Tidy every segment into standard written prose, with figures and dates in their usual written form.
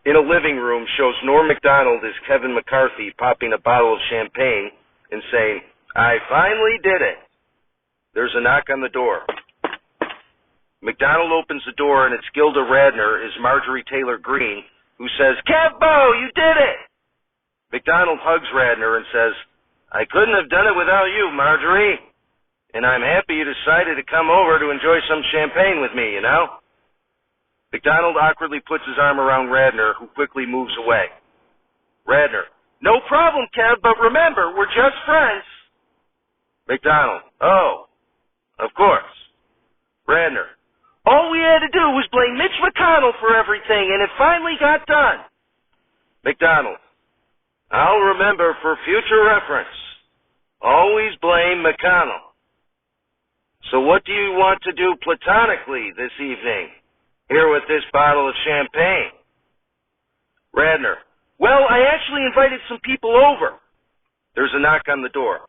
in a living room shows Norm Macdonald as Kevin McCarthy popping a bottle of champagne and saying, "I finally did it." There's a knock on the door. McDonald opens the door, and it's Gilda Radner as Marjorie Taylor Greene, who says, "Kev-Bo, you did it!" McDonald hugs Radner and says, "I couldn't have done it without you, Marjorie. And I'm happy you decided to come over to enjoy some champagne with me, you know?" McDonald awkwardly puts his arm around Radner, who quickly moves away. Radner, "No problem, Kev, but remember, we're just friends." McDonald, "Oh, of course." Radner, "All we had to do was blame Mitch McConnell for everything, and it finally got done." McDonald, "I'll remember for future reference. Always blame McConnell. So what do you want to do platonically this evening, here with this bottle of champagne?" Radner, "Well, I actually invited some people over." There's a knock on the door.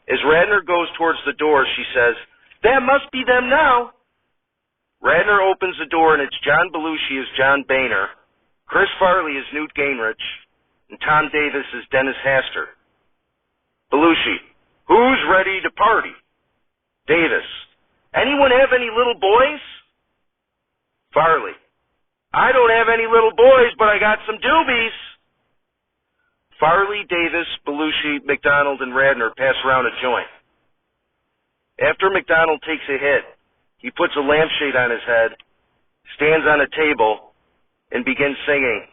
As Radner goes towards the door, she says, "That must be them now." Radner opens the door, and it's John Belushi as John Boehner, Chris Farley as Newt Gingrich, and Tom Davis as Dennis Hastert. Belushi, "Who's ready to party?" Davis, "Anyone have any little boys?" Farley, "I don't have any little boys, but I got some doobies." Farley, Davis, Belushi, McDonald, and Radner pass around a joint. After McDonald takes a hit, he puts a lampshade on his head, stands on a table, and begins singing,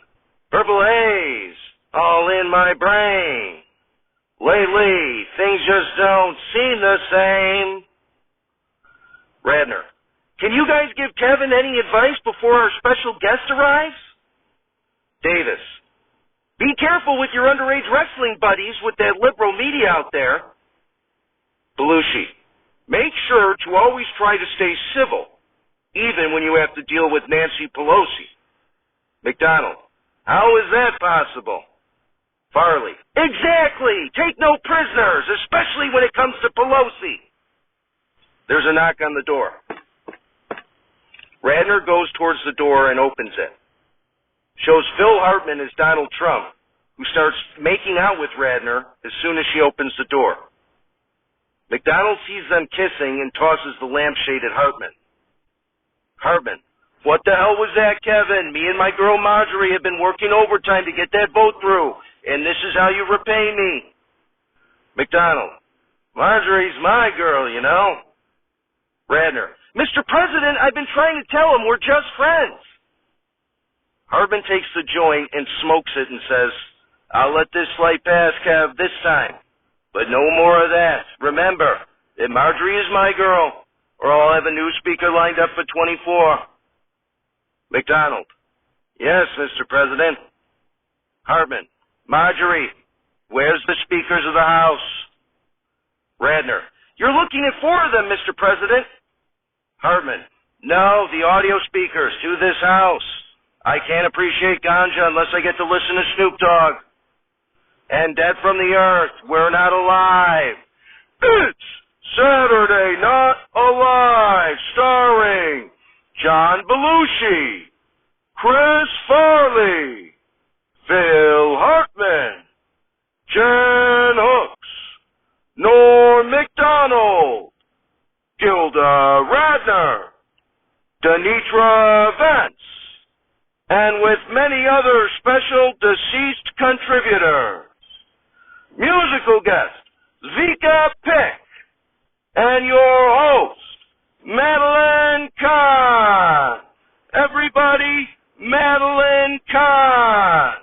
"Purple haze, all in my brain. Lately, things just don't seem the same." Radner, "Can you guys give Kevin any advice before our special guest arrives?" Davis, "Be careful with your underage wrestling buddies with that liberal media out there." Belushi, "Make sure to always try to stay civil, even when you have to deal with Nancy Pelosi." McDonald, "How is that possible?" Farley, "Exactly! Take no prisoners, especially when it comes to Pelosi." There's a knock on the door. Radner goes towards the door and opens it. Shows Phil Hartman as Donald Trump, who starts making out with Radner as soon as she opens the door. McDonald sees them kissing and tosses the lampshade at Hartman. Hartman, "What the hell was that, Kevin? Me and my girl Marjorie have been working overtime to get that vote through, and this is how you repay me." McDonald, "Marjorie's my girl, you know." Radner, "Mr. President, I've been trying to tell him we're just friends." Hartman takes the joint and smokes it and says, "I'll let this slide pass, Kev, this time. But no more of that. Remember that Marjorie is my girl, or I'll have a new speaker lined up for 24. McDonald, "Yes, Mr. President." Hartman, "Marjorie, where's the speakers of the House?" Radner, "You're looking at 4 of them, Mr. President." Hartman, "No, the audio speakers to this House. I can't appreciate ganja unless I get to listen to Snoop Dogg. And Dead from the Earth, We're Not Alive. It's Saturday Not Alive, starring John Belushi, Chris Farley, Phil Hartman, Jen Hooks, Norm Macdonald, Gilda Radner, Denitra Vance, and with many other special deceased contributors. Musical guest, Svika Pick, and your host, Madeline Kahn. Everybody, Madeline Kahn.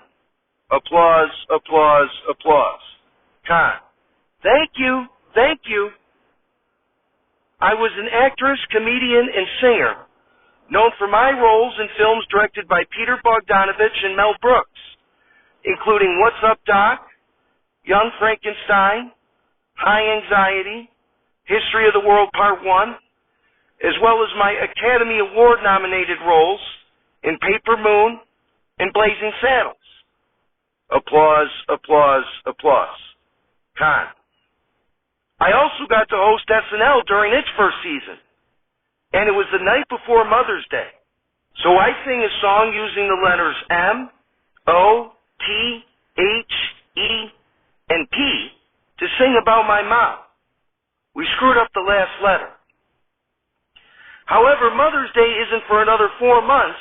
Applause, applause, applause. Kahn, thank you, thank you. I was an actress, comedian, and singer, known for my roles in films directed by Peter Bogdanovich and Mel Brooks, including What's Up, Doc?, Young Frankenstein, High Anxiety, History of the World Part 1, as well as my Academy Award-nominated roles in Paper Moon and Blazing Saddles. Applause, applause, applause. Kahn. I also got to host SNL during its first season, and it was the night before Mother's Day. So I sing a song using the letters M, O, T, H, E, and P to sing about my mom. We screwed up the last letter. However, Mother's Day isn't for another 4 months,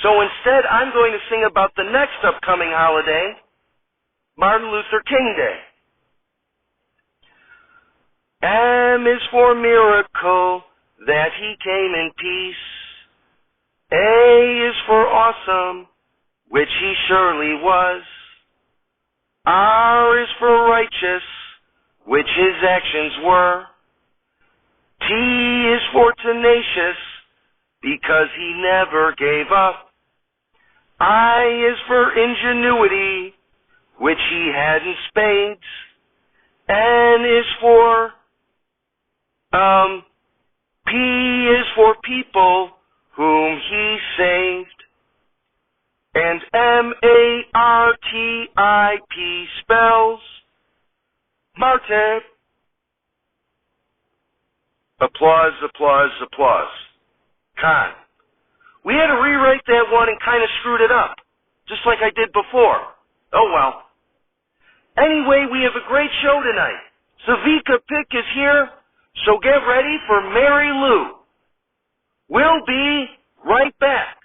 so instead I'm going to sing about the next upcoming holiday, Martin Luther King Day. M is for miracle, that he came in peace. A is for awesome, which he surely was. R is for righteous, which his actions were. T is for tenacious, because he never gave up. I is for ingenuity, which he had in spades. N is for, P is for people whom he saved. And M-A-R-T-I-P spells Martin. Applause, applause, applause. Kahn. We had to rewrite that one and kind of screwed it up, just like I did before. Oh well. Anyway, we have a great show tonight. Svika Pick is here, so get ready for Mary Lou. We'll be right back.